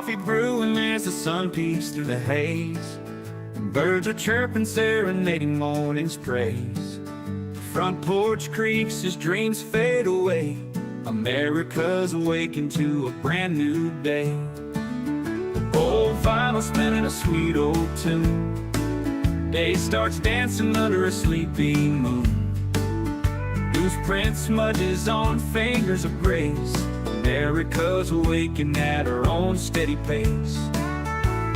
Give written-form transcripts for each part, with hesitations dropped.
coffee brewing as the sun peeks through the haze. And birds are chirping, serenading morning's praise. The front porch creaks as dreams fade away. America's awakened to a brand new day. Old vinyl spinning a sweet old tune. Day starts dancing under a sleepy moon. Loose print smudges on fingers of grace. America's awakened at her own steady pace.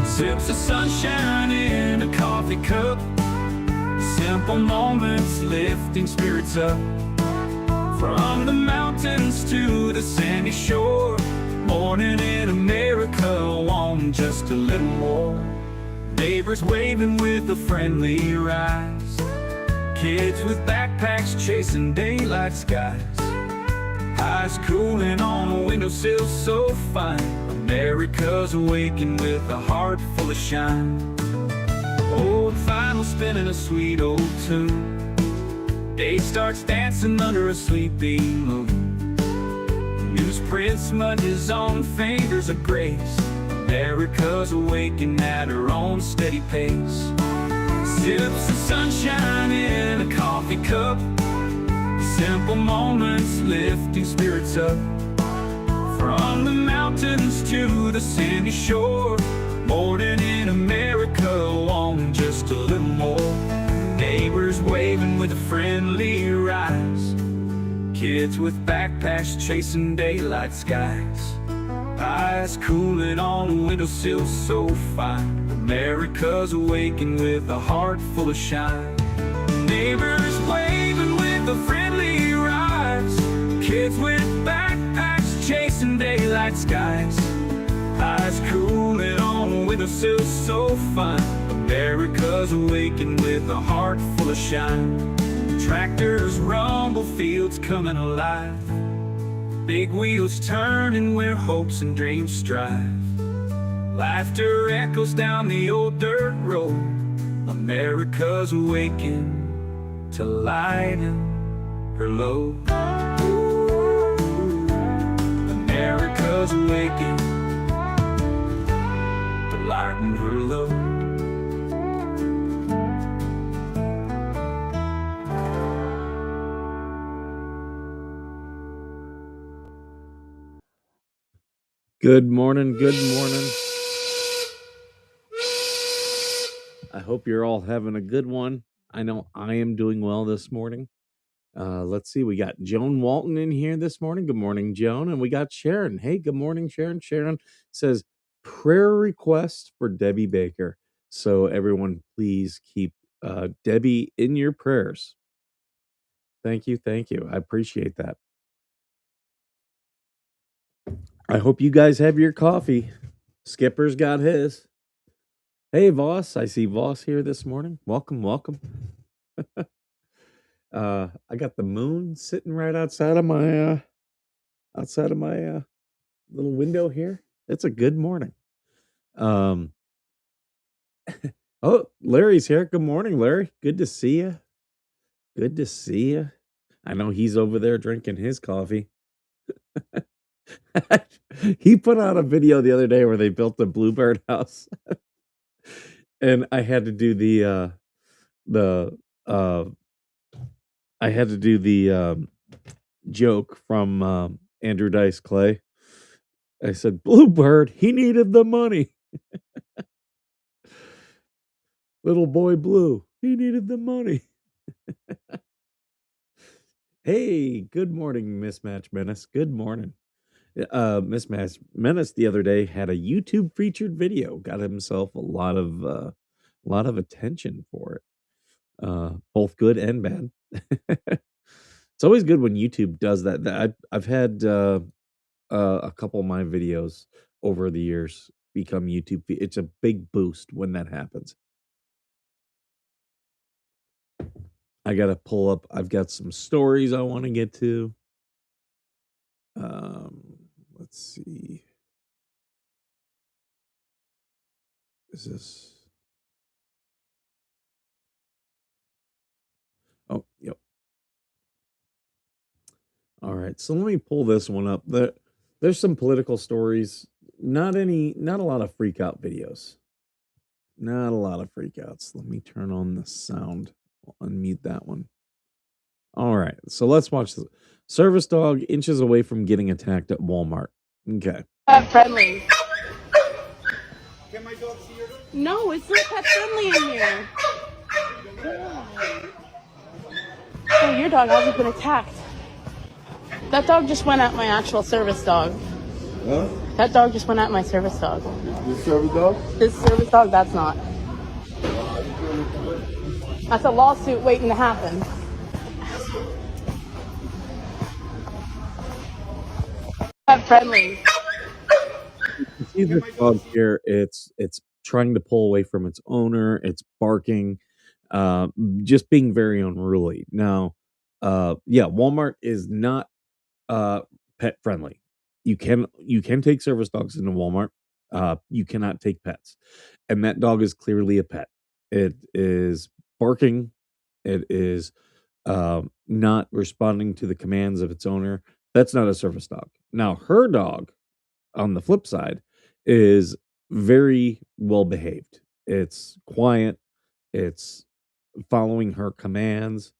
Sips of sunshine in a coffee cup. Simple moments lifting spirits up. From the mountains to the sandy shore. Morning in America, on just a little more. Neighbors waving with a friendly rise. Kids with backpacks chasing daylight skies. Eyes cooling on a windowsill so fine. America's awakened with a heart full of shine. Old vinyl spinning a sweet old tune. Day starts dancing under a sleepy moon. Newsprint smudges on fingers of grace. America's awakened at her own steady pace. Sips of sunshine in a coffee cup. Simple moments lifting spirits up. From the mountains to the sandy shore. Morning in America, on just a little more. Neighbors waving with a friendly rise. Kids with backpacks chasing daylight skies. Eyes cooling on a windowsill so fine. America's awakened with a heart full of shine. Neighbors waving with a friendly rise. Kids with backpacks chasing daylight skies. Eyes cooling on a windowsill so fine. America's awakened with a heart full of shine. Tractors rumble, fields coming alive. Big wheels turning where hopes and dreams strive. Laughter echoes down the old dirt road. America's awakened to lighten her load. America's awakened to lighten her load. Good morning, good morning. I hope you're all having a good one. I know I am doing well this morning. Let's see, we got Joan Walton in here this morning. Good morning, Joan. And we got Sharon. Hey, good morning, Sharon. Sharon says, prayer request for Debbie Baker. So everyone, please keep Debbie in your prayers. Thank you, thank you. I appreciate that. I hope you guys have your coffee. Skipper's got his. Hey, Voss. I see Voss here this morning. Welcome, welcome. I got the moon sitting right outside of my little window here. It's a good morning. Oh, Larry's here. Good morning, Larry. Good to see you. Good to see you. I know he's over there drinking his coffee. He put out a video the other day where they built the bluebird house. And I had to do the joke from Andrew Dice Clay. I said, Bluebird, he needed the money. Little boy Blue, he needed the money. Hey, good morning, Mismatch Menace. Good morning. Mismatch Menace the other day had a YouTube featured video, got himself a lot of attention for it, both good and bad. It's always good when YouTube does that. I've had a couple of my videos over the years become YouTube. It's a big boost when that happens. I gotta pull up. I've got some stories I want to get to. Let's see. Is this? Oh, yep. All right. So let me pull this one up. There's some political stories not a lot of freak out videos. Not a lot of freakouts. Let me turn on the sound. I'll unmute that one. All right, so let's watch this. Service dog inches away from getting attacked at Walmart. Okay. Pet friendly. Can my dog see your dog? No, it's not pet friendly in here. Oh, your dog hasn't been attacked. That dog just went at my actual service dog. Huh? That dog just went at my service dog. This service dog? This service dog, that's not. That's a lawsuit waiting to happen. Pet friendly. You see this dog here, it's trying to pull away from its owner, it's barking, just being very unruly. Now, yeah, Walmart is not pet friendly. You can take service dogs into Walmart. You cannot take pets. And that dog is clearly a pet. It is barking. It is not responding to the commands of its owner. That's not a service dog. Now, her dog, on the flip side, is very well behaved. It's quiet. It's following her commands.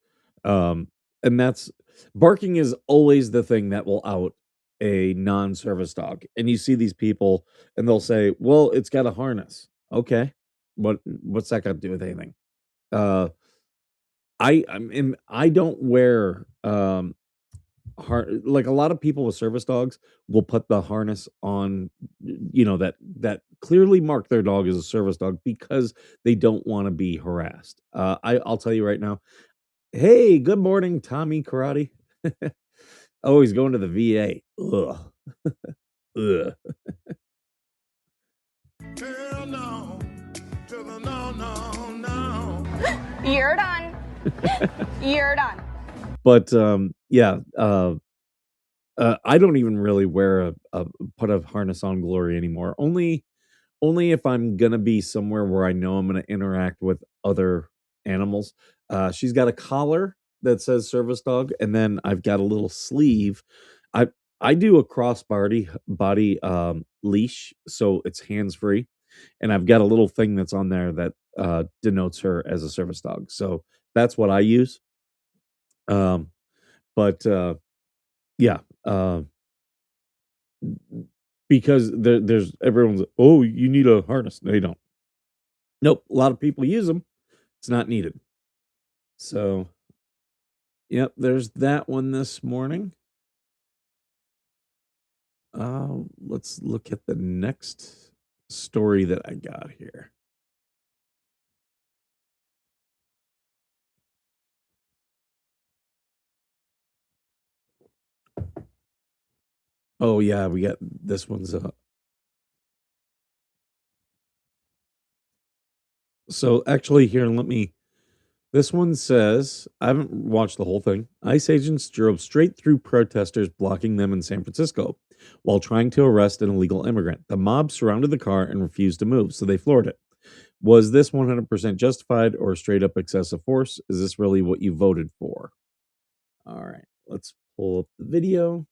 And that's barking is always the thing that will out a non-service dog. And you see these people and they'll say, "Well, it's got a harness." Okay. What's that got to do with anything? Uh I don't wear like a lot of people with service dogs will put the harness on, that clearly mark their dog as a service dog because they don't want to be harassed. I'll tell you right now. Hey, good morning, Tommy Karate. Oh, he's going to the VA. Ugh. Ugh. Girl, no. Girl, no, no, no. You're done. You're done. But yeah, I don't even really wear a put a harness on Glory anymore. Only if I'm gonna be somewhere where I know I'm gonna interact with other animals. She's got a collar that says service dog, and then I've got a little sleeve. I I do a cross body leash, so it's hands free, and I've got a little thing that's on there that denotes her as a service dog. So that's what I use. Um, but yeah, because there's everyone's, oh, you need a harness. No, you don't. Nope. A lot of people use them. It's not needed. So, yep, there's that one this morning. Let's look at the next story that I got here. Oh yeah, we got this one's so actually here, this one says, I haven't watched the whole thing. ICE agents drove straight through protesters blocking them in San Francisco while trying to arrest an illegal immigrant. The mob surrounded the car and refused to move, so they floored it. Was this 100% justified or straight up excessive force? Is this really what you voted for? All right, let's pull up the video.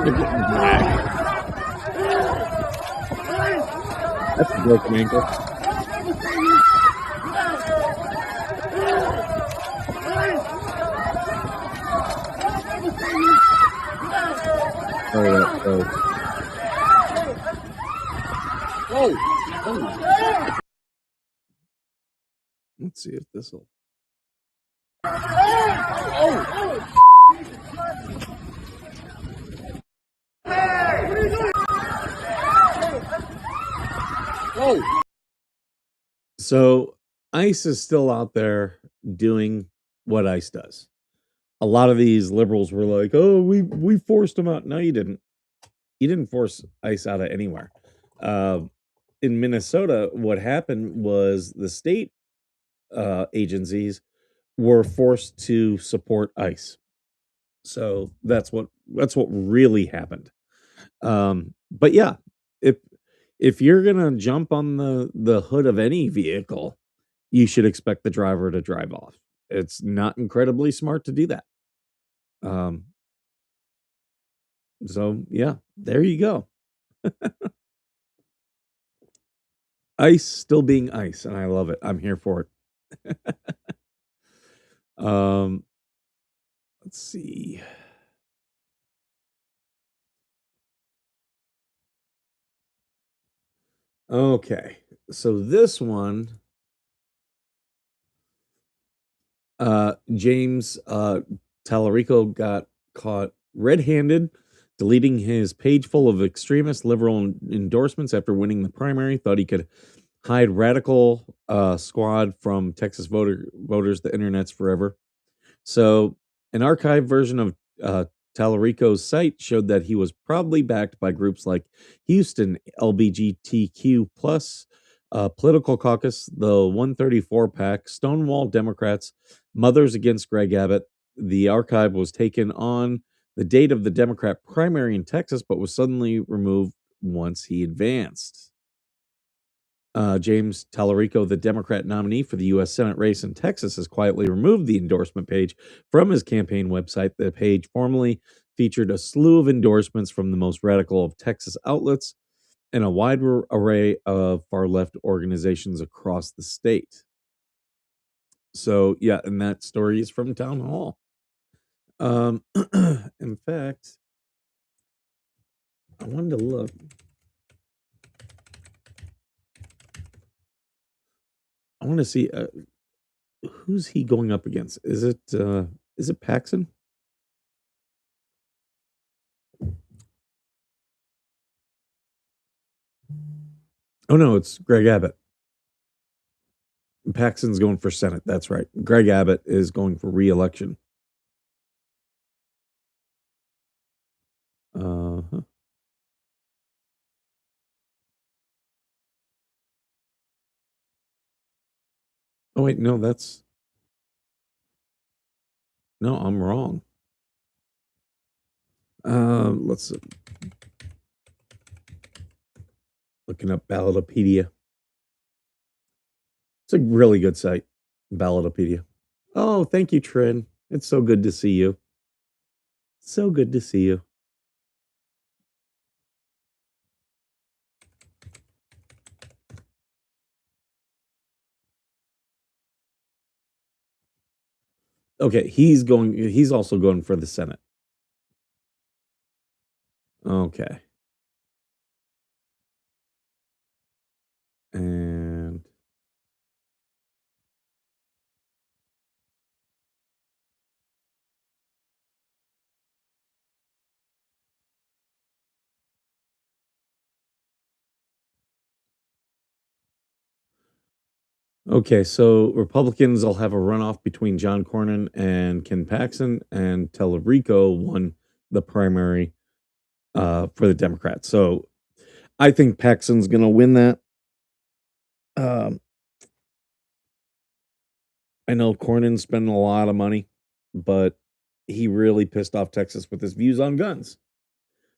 They're getting dragged. That's a broken ankle. Oh. Let's see if this will. Oh. So ICE is still out there doing what ICE does. A lot of these liberals were like, "Oh, we forced them out." No, you didn't. You didn't force ICE out of anywhere. In Minnesota, what happened was the state agencies were forced to support ICE. So that's what really happened. But yeah, if if you're gonna jump on the hood of any vehicle, you should expect the driver to drive off. It's not incredibly smart to do that. Um, so yeah, there you go. Ice still being ice, and I love it. I'm here for it. Um, let's see. Okay, so this one, James Tallarico got caught red-handed, deleting his page full of extremist liberal endorsements after winning the primary. Thought he could hide radical squad from Texas voters. The internet's forever. So, an archived version of Tallarico's site showed that he was probably backed by groups like Houston LBGTQ plus Political Caucus, the 134 PAC, Stonewall Democrats, Mothers Against Greg Abbott. The archive was taken on the date of the Democrat primary in Texas, but was suddenly removed once he advanced. James Tallarico, the Democrat nominee for the U.S. Senate race in Texas, has quietly removed the endorsement page from his campaign website. The page formerly featured a slew of endorsements from the most radical of Texas outlets and a wide array of far left organizations across the state. So, yeah, and that story is from Town Hall. In fact, I wanted to look. I want to see who's he going up against. Is it Paxson? Oh no, it's Greg Abbott. Paxton's going for Senate. That's right. Greg Abbott is going for re-election. Uh-huh. Oh wait, no, no, I'm wrong. Let's looking up Ballotopedia. It's a really good site, Ballotopedia. Oh, thank you, Trin. It's so good to see you. So good to see you. Okay, he's also going for the Senate. Okay. And okay, so Republicans will have a runoff between John Cornyn and Ken Paxton, and Tellerico won the primary for the Democrats. So I think Paxton's going to win that. Um, I know Cornyn's spending a lot of money, but he really pissed off Texas with his views on guns.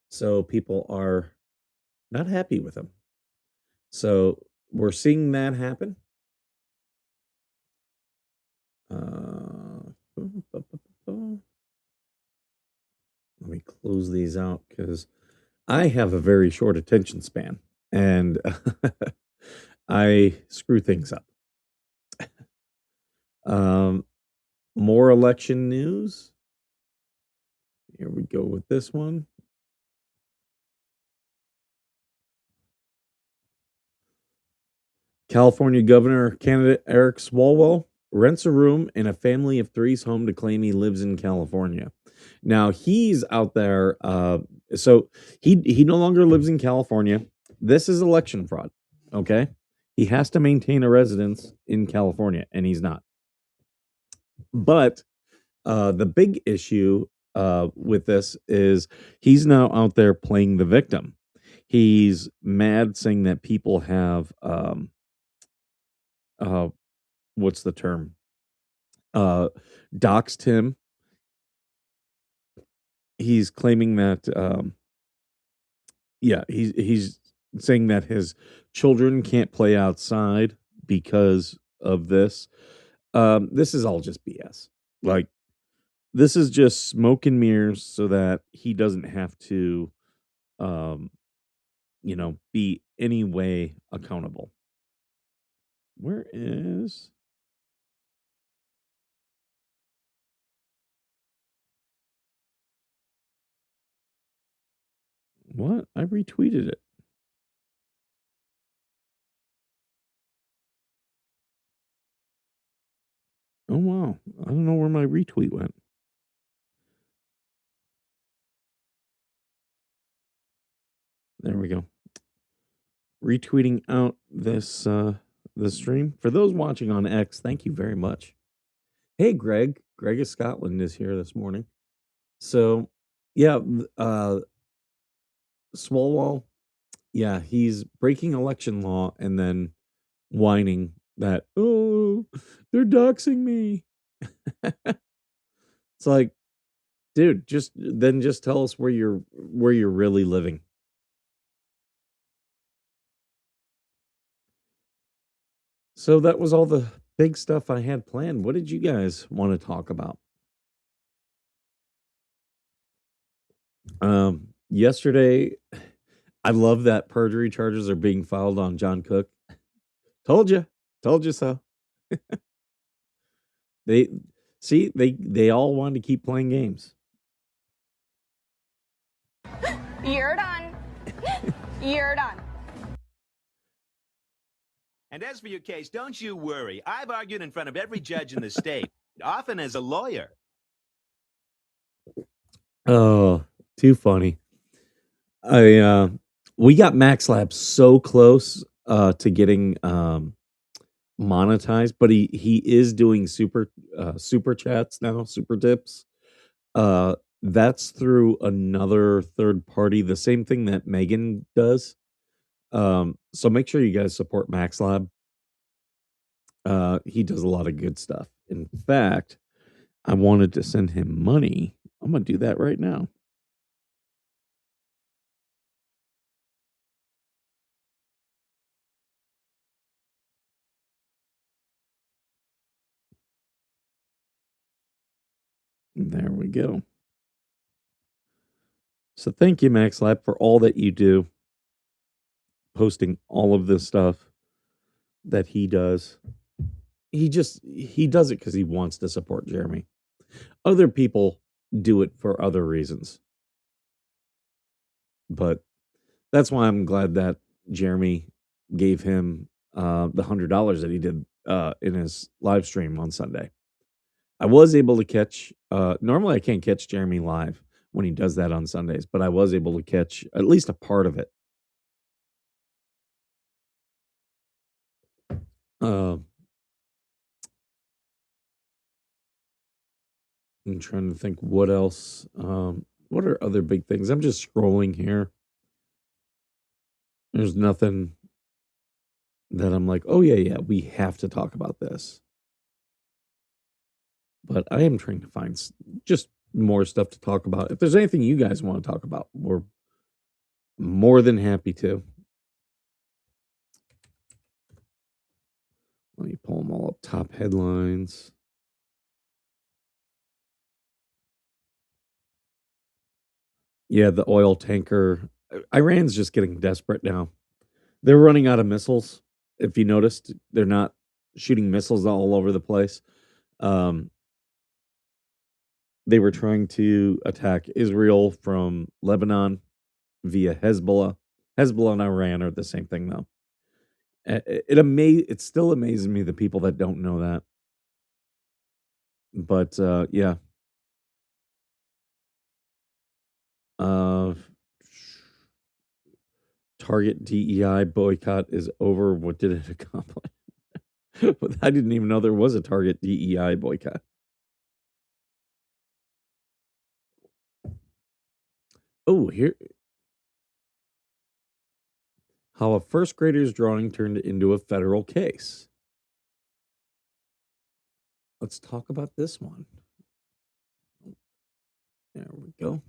So people are not happy with him. So we're seeing that happen. Let me close these out because I have a very short attention span and I screw things up. More election news. Here we go with this one. California governor candidate Eric Swalwell rents a room in a family of three's home to claim he lives in California. Now he's out there. So he no longer lives in California. This is election fraud. Okay, he has to maintain a residence in California, and he's not. But the big issue with this is he's now out there playing the victim. He's mad, saying that people have what's the term? Doxed him. he's claiming that yeah, he's saying that his children can't play outside because of this. This is all just BS. Like, this is just smoke and mirrors so that he doesn't have to, um, be any way accountable. Where is what? I retweeted it. Oh wow. I don't know where my retweet went. There we go. Retweeting out this stream. For those watching on X, thank you very much. Hey Greg. Greg of Scotland is here this morning. So yeah, Swalwell, yeah, he's breaking election law and then whining that, oh, they're doxing me. It's like, dude, just tell us where you're really living. So that was all the big stuff I had planned. What did you guys want to talk about? Yesterday, I love that perjury charges are being filed on John Cook. Told you so. They see they all wanted to keep playing games. You're done. You're done. And as for your case, don't you worry. I've argued in front of every judge in the state, often as a lawyer. Oh, too funny. We got Max Lab so close to getting monetized, but he is doing super chats now, super tips. That's through another third party, the same thing that Megan does. So make sure you guys support Max Lab. He does a lot of good stuff. In fact, I wanted to send him money. I'm gonna do that right now. There we go. So thank you, Max Lab, for all that you do, posting all of this stuff that he does. He does it because he wants to support Jeremy. Other people do it for other reasons. But that's why I'm glad that Jeremy gave him the $100 that he did in his live stream on Sunday. I was able to catch. Normally, I can't catch Jeremy live when he does that on Sundays, but I was able to catch at least a part of it. I'm trying to think what else. What are other big things? I'm just scrolling here. There's nothing that I'm like, oh yeah, we have to talk about this. But I am trying to find just more stuff to talk about. If there's anything you guys want to talk about, we're more than happy to. Let me pull them all up. Top headlines. Yeah, the oil tanker. Iran's just getting desperate now. They're running out of missiles. If you noticed, they're not shooting missiles all over the place. They were trying to attack Israel from Lebanon via Hezbollah. Hezbollah and Iran are the same thing, though. It still amazes me the people that don't know that. But yeah. Target DEI boycott is over. What did it accomplish? I didn't even know there was a Target DEI boycott. Oh, here. How a first grader's drawing turned into a federal case. Let's talk about this one. There we go.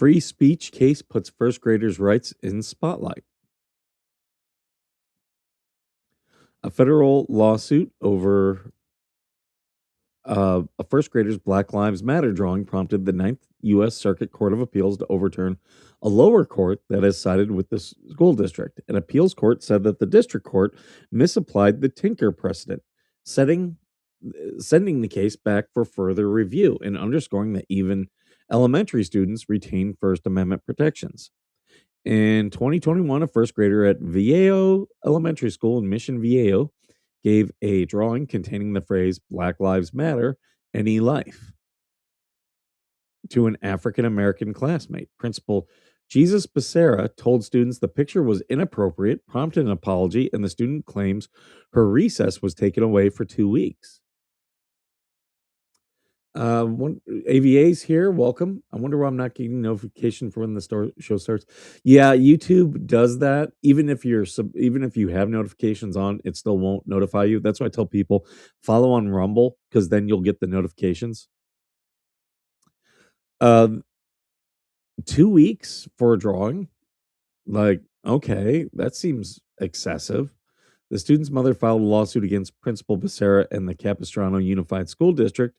Free speech case puts first graders' rights in spotlight. A federal lawsuit over a first grader's Black Lives Matter drawing prompted the Ninth U.S. Circuit Court of Appeals to overturn a lower court that has sided with the school district. An appeals court said that the district court misapplied the Tinker precedent, sending the case back for further review and underscoring that even elementary students retain First Amendment protections. In 2021, a first grader at Viejo Elementary School in Mission Viejo gave a drawing containing the phrase Black Lives Matter, Any Life to an African American classmate. Principal Jesus Becerra told students the picture was inappropriate, prompted an apology, and the student claims her recess was taken away for 2 weeks. AVA's here. Welcome. I wonder why I'm not getting notification for when the show starts. Yeah, YouTube does that. Even if you have notifications on, it still won't notify you. That's why I tell people follow on Rumble, because then you'll get the notifications. 2 weeks for a drawing, like, okay, that seems excessive. The student's mother filed a lawsuit against Principal Becerra and the Capistrano Unified School District,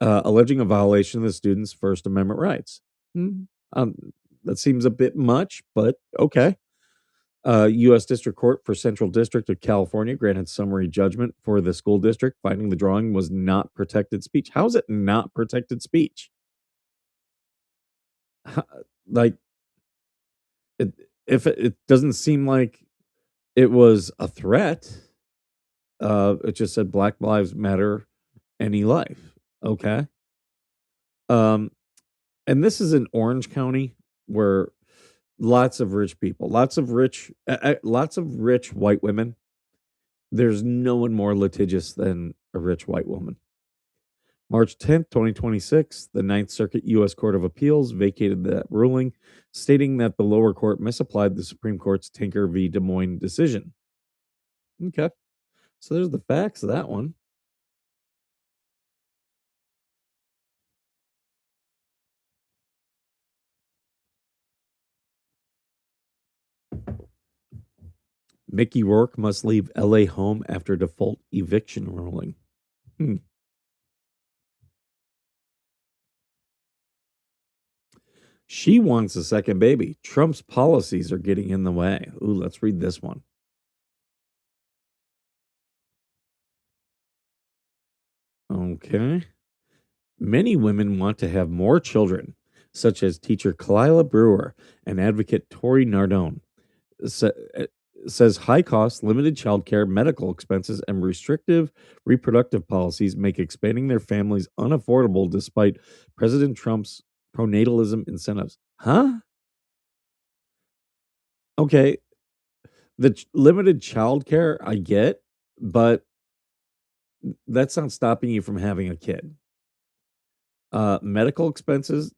alleging a violation of the student's First Amendment rights. That seems a bit much, but okay. U.S. District Court for Central District of California granted summary judgment for the school district, finding the drawing was not protected speech. How is it not protected speech? Like, if it doesn't seem like it was a threat, it just said Black Lives Matter, Any Life. Okay. And this is in Orange County, where lots of rich people, lots of rich white women. There's no one more litigious than a rich white woman. March 10th, 2026, the Ninth Circuit U.S. Court of Appeals vacated that ruling, stating that the lower court misapplied the Supreme Court's Tinker v. Des Moines decision. Okay. So there's the facts of that one. Mickey Rourke must leave L.A. home after default eviction ruling. She wants a second baby. Trump's policies are getting in the way. Ooh, let's read this one. Okay. Many women want to have more children, such as teacher Kalila Brewer and advocate Tori Nardone. Says high cost, limited childcare, medical expenses, and restrictive reproductive policies make expanding their families unaffordable despite President Trump's pronatalism incentives. Huh? Okay. The limited childcare I get, but that's not stopping you from having a kid. Medical expenses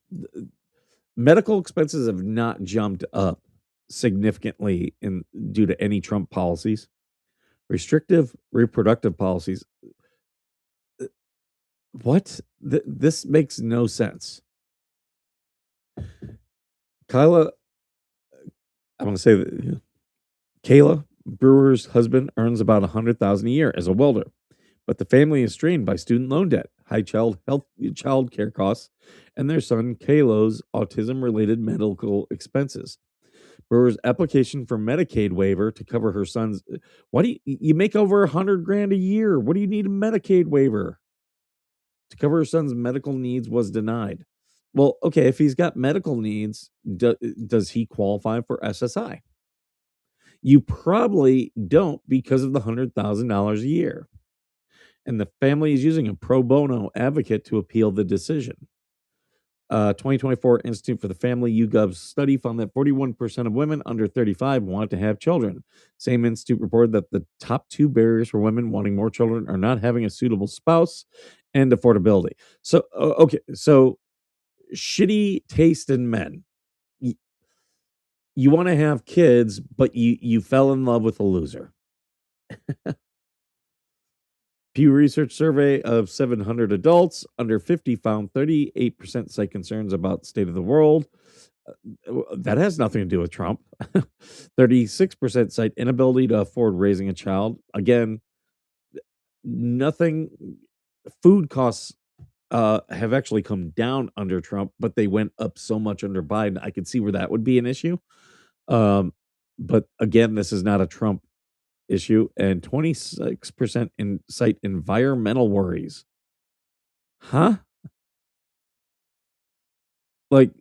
have not jumped up significantly due to any Trump policies. Restrictive reproductive policies. What? This makes no sense. I'm going to say that Kayla Brewer's husband earns about $100,000 a year as a welder, but the family is strained by student loan debt, high child care costs, and their son Kayla's autism-related medical expenses. Brewer's application for Medicaid waiver to cover her son's. Why do you make over $100,000 a year? What do you need a Medicaid waiver to cover her son's medical needs? Was denied. Well, okay, if he's got medical needs, does he qualify for SSI? You probably don't, because of the $100,000 a year. And the family is using a pro bono advocate to appeal the decision. 2024 Institute for the Family YouGov study found that 41% of women under 35 want to have children. Same institute reported that the top two barriers for women wanting more children are not having a suitable spouse and affordability. So, okay, so shitty taste in men. You want to have kids, but you fell in love with a loser. Pew Research survey of 700 adults under 50 found 38% cite concerns about the state of the world. That has nothing to do with Trump. 36% cite inability to afford raising a child. Again, nothing. Food costs have actually come down under Trump, but they went up so much under Biden. I could see where that would be an issue. Um, but again, this is not a Trump issue. And 26% cite environmental worries. Huh? Like,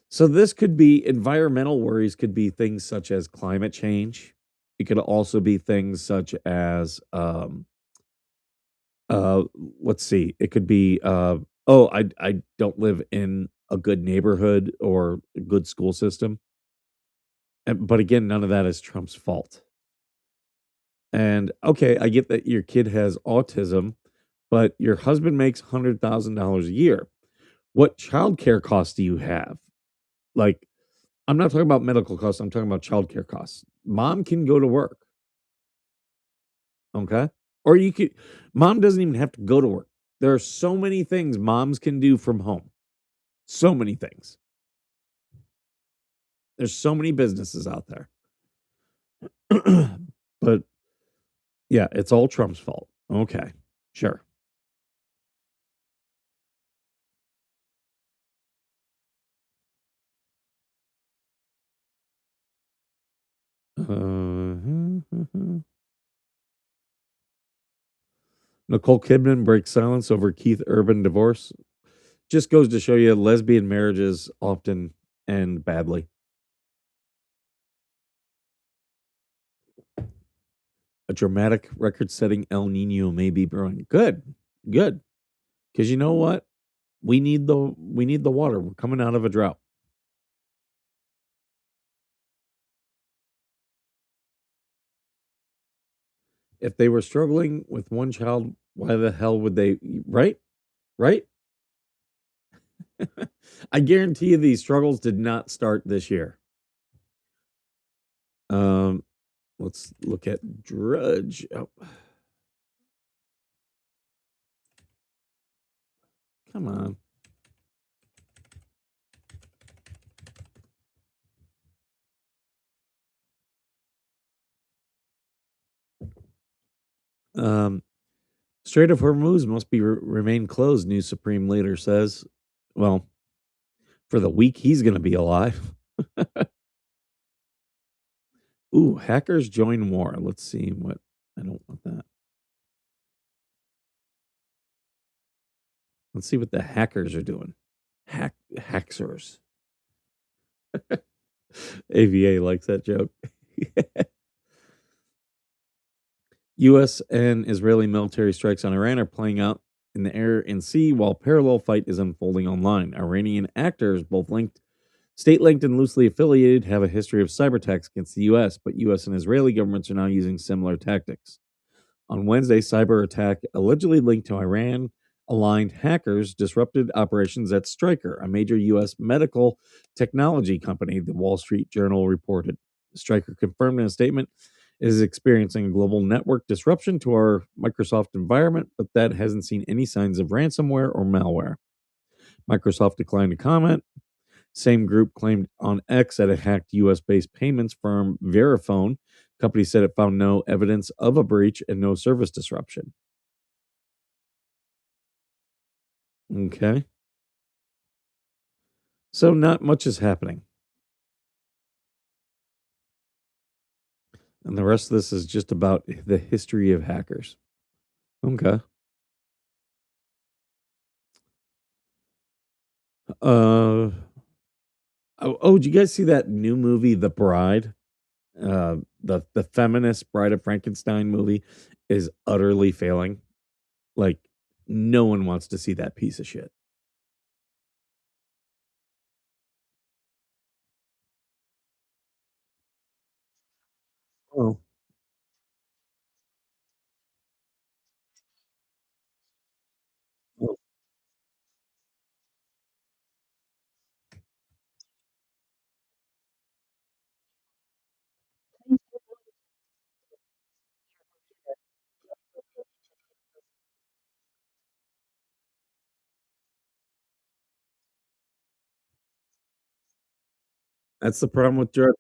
so this could be environmental worries, could be things such as climate change. It could also be things such as uh let's see, it could be oh, I don't live in a good neighborhood or a good school system. But again, none of that is Trump's fault. And okay, I get that your kid has autism, but your husband makes $100,000 a year. What childcare costs do you have? Like, I'm not talking about medical costs, I'm talking about childcare costs. Mom can go to work, okay? Or you could mom doesn't even have to go to work. There are so many things moms can do from home. So many things. There's so many businesses out there. But yeah, it's all Trump's fault. Okay. Sure. Nicole Kidman breaks silence over Keith Urban divorce. Just goes to show you lesbian marriages often end badly. A dramatic record-setting El Nino may be brewing. Good. Good. Because you know what? We need the water. We're coming out of a drought. If they were struggling with one child, why the hell would they, right? Right? I guarantee you these struggles did not start this year. Um, let's look at Drudge. Oh, come on. Um, Strait of Hormuz must be remain closed, new Supreme Leader says. Well, for the week he's going to be alive. Ooh, hackers join war. Let's see what. I don't want that. Let's see what the hackers are doing. Hackers. AVA likes that joke. U.S. and Israeli military strikes on Iran are playing out in the air and sea while parallel fight is unfolding online. Iranian actors, both state-linked and loosely affiliated, have a history of cyber attacks against the U.S., but U.S. and Israeli governments are now using similar tactics. On Wednesday, cyber attack allegedly linked to Iran aligned hackers disrupted operations at Stryker, a major U.S. medical technology company, the Wall Street Journal reported. Stryker confirmed in a statement it is experiencing a global network disruption to our Microsoft environment, but that hasn't seen any signs of ransomware or malware. Microsoft declined to comment. Same group claimed on X that it hacked US based payments firm Verifone. Company said it found no evidence of a breach and no service disruption. Okay. So not much is happening. And the rest of this is just about the history of hackers. Okay. Uh did you guys see that new movie, The Bride? The feminist Bride of Frankenstein movie is utterly failing. Like no one wants to see that piece of shit. Oh. That's the problem with Georgia.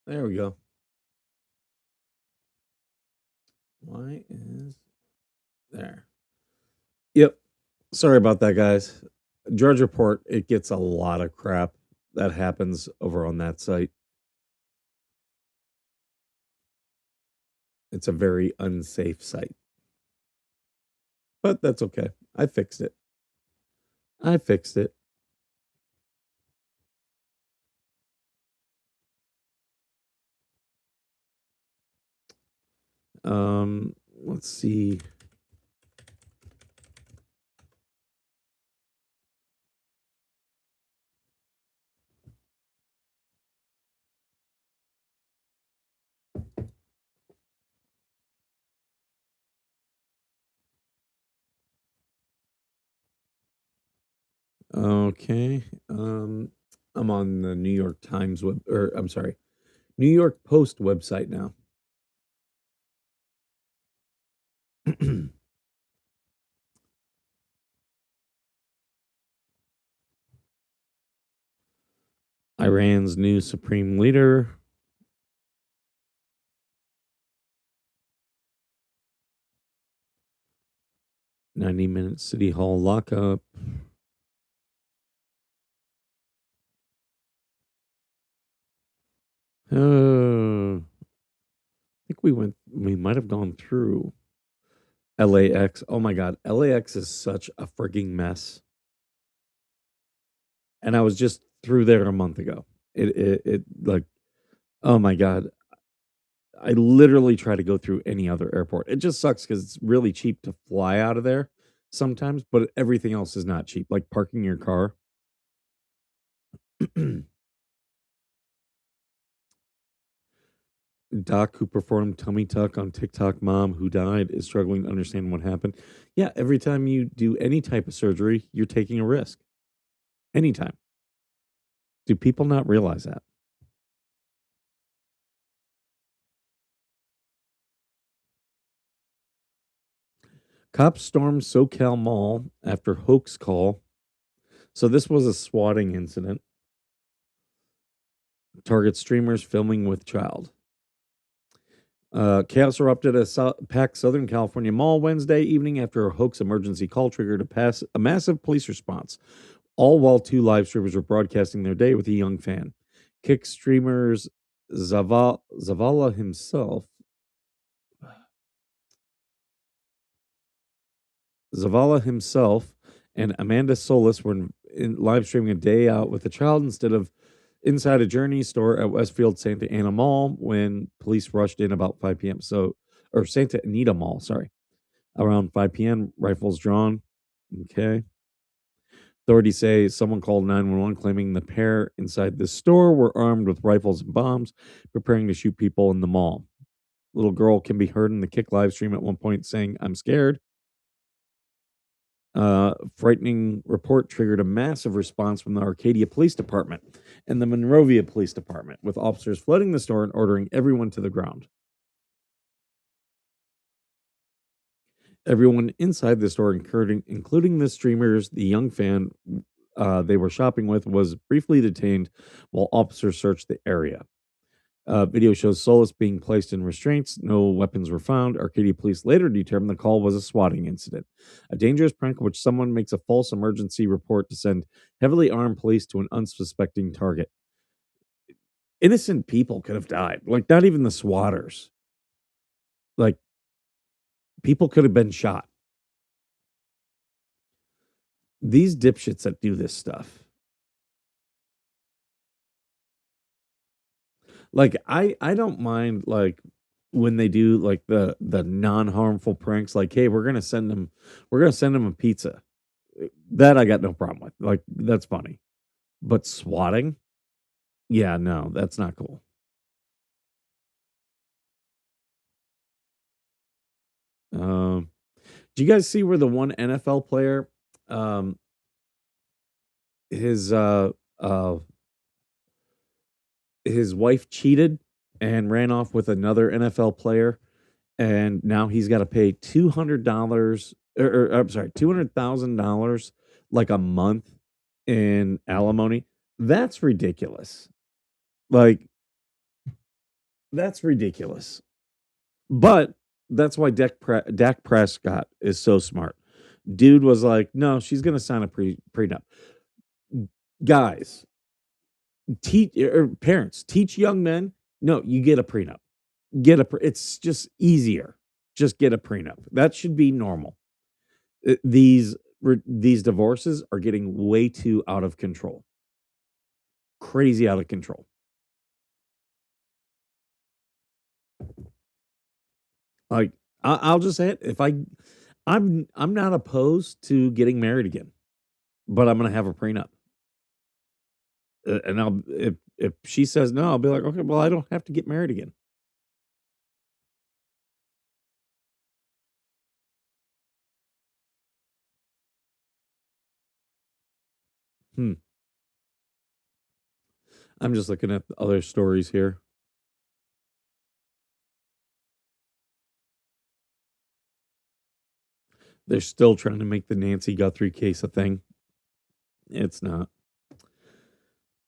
There we go. Why is there? Yep. Sorry about that, guys. Drudge Report, it gets a lot of crap that happens over on that site. It's a very unsafe site. But that's okay. I fixed it. I fixed it. Let's see. Okay. I'm on the New York Times web, or I'm sorry, New York Post website now. Iran's new supreme leader. "90-minute City Hall lockup." I think we might have gone through LAX. Oh my God. LAX is such a frigging mess. And I was just through there a month ago. It like, oh my God. I literally try to go through any other airport. It just sucks because it's really cheap to fly out of there sometimes, but everything else is not cheap. Like parking your car. Doc who performed tummy tuck on TikTok mom who died is struggling to understand what happened. Yeah, every time you do any type of surgery, you're taking a risk. Anytime. Do people not realize that? Cops stormed SoCal Mall after hoax call. So this was a swatting incident. Target streamers filming with child. Chaos erupted at a packed Southern California mall Wednesday evening after a hoax emergency call triggered a massive police response, all while two live streamers were broadcasting their day with a young fan. Kick streamers Zavala himself. Zavala himself and Amanda Solis were in live streaming a day out with a child instead of inside a Journey store at Westfield Santa Ana Mall when police rushed in about 5 p.m. Or Santa Anita Mall, sorry. Around 5 p.m., rifles drawn. Okay. Authorities say someone called 911 claiming the pair inside the store were armed with rifles and bombs, preparing to shoot people in the mall. Little girl can be heard in the Kick live stream at one point saying, "I'm scared." Frightening report triggered a massive response from the Arcadia Police Department and the Monrovia Police Department, with officers flooding the store and ordering everyone to the ground. Everyone inside the store, including the streamers, the young fan they were shopping with, was briefly detained while officers searched the area. Video shows Solis being placed in restraints. No weapons were found. Arcadia police later determined the call was a swatting incident, a dangerous prank in which someone makes a false emergency report to send heavily armed police to an unsuspecting target. innocent people could have died. Like, not even the swatters. Like, people could have been shot. These dipshits that do this stuff. Like, I don't mind, like, when they do, like, the non-harmful pranks, like, hey, we're gonna send them a pizza. That I got no problem with. Like, that's funny. But swatting? Yeah, no, that's not cool. Do you guys see where the one NFL player, his his wife cheated and ran off with another NFL player, and now he's got to pay $200 or I'm sorry, $200,000 like a month in alimony? That's ridiculous. Like, that's ridiculous. But that's why Dak Prescott is so smart. Dude was like, no, she's going to sign a prenup. Guys, parents, teach young men, no, you get a prenup. It's just easier. Just get a prenup. That should be normal. These divorces are getting way too out of control. Crazy out of control. Like, I'll just say it. I'm not opposed to getting married again, but I'm gonna have a prenup. And if she says no, I'll be like, okay, well, I don't have to get married again. I'm just looking at the other stories here. They're still trying to make the Nancy Guthrie case a thing. It's not.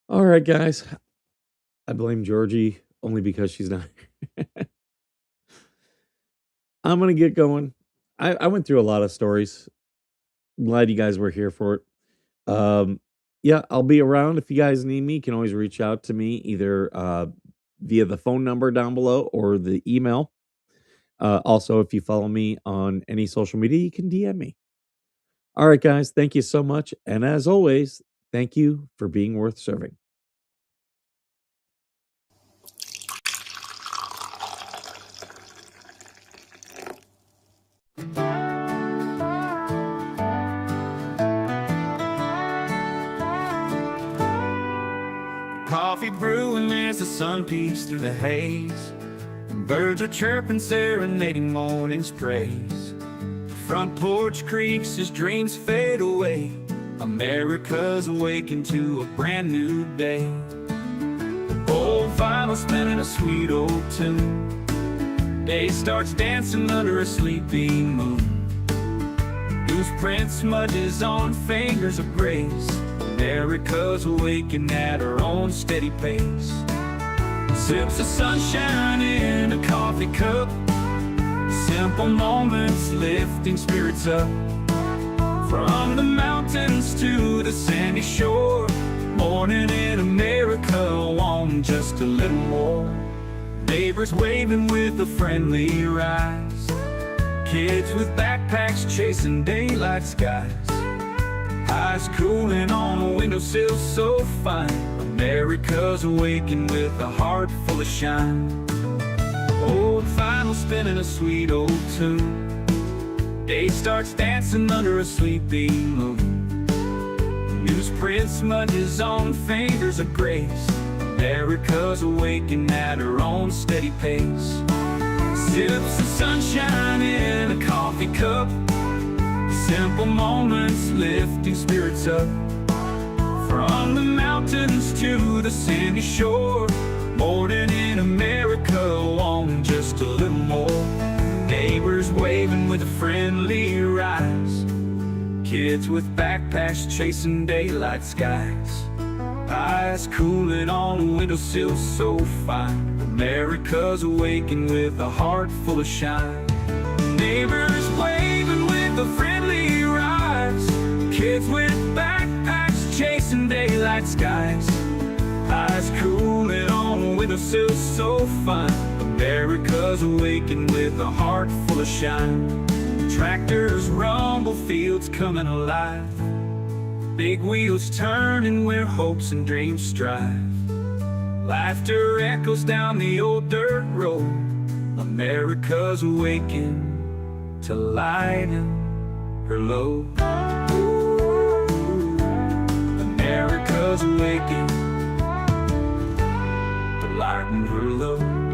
All right, guys. I blame Georgie only because she's not. I'm going to get going. I went through a lot of stories. Glad you guys were here for it. Yeah, I'll be around. If you guys need me, you can always reach out to me either via the phone number down below or the email. Also, if you follow me on any social media, you can DM me. All right, guys. Thank you so much. And as always, thank you for being worth serving. Coffee brewing as the sun peeks through the haze. Birds are chirping, serenading morning's praise. Front porch creaks as dreams fade away. America's awakened to a brand new day. Old vinyl spinning a sweet old tune. Day starts dancing under a sleepy moon. Loose print smudges on fingers of grace. America's awakened at her own steady pace. Sips of sunshine in a coffee cup. Simple moments lifting spirits up. From the mountains to the sandy shore. Morning in America, want just a little more. Neighbors waving with a friendly rise. Kids with backpacks chasing daylight skies. Eyes cooling on a windowsill so fine. America's awakened with a heart full of shine. Old vinyl spinning a sweet old tune. Day starts dancing under a sleepy moon. Newsprint smudges on fingers of grace. America's awakened at her own steady pace. Sips of sunshine in a coffee cup. Simple moments lifting spirits up. From the mountains to the sandy shore. Morning in America, wanting just a little more. Neighbors waving with a friendly rise. Kids with backpacks chasing daylight skies. Eyes cooling on a windowsill so fine. America's awakened with a heart full of shine. Neighbors waving with a friendly rise. Kids with backpacks chasing daylight skies. Eyes cooling on carousel so fine. America's awakened with a heart full of shine. Tractors rumble, fields coming alive. Big wheels turning where hopes and dreams strive. Laughter echoes down the old dirt road. America's awakened to lighten her load. America's awakened to lighten her load.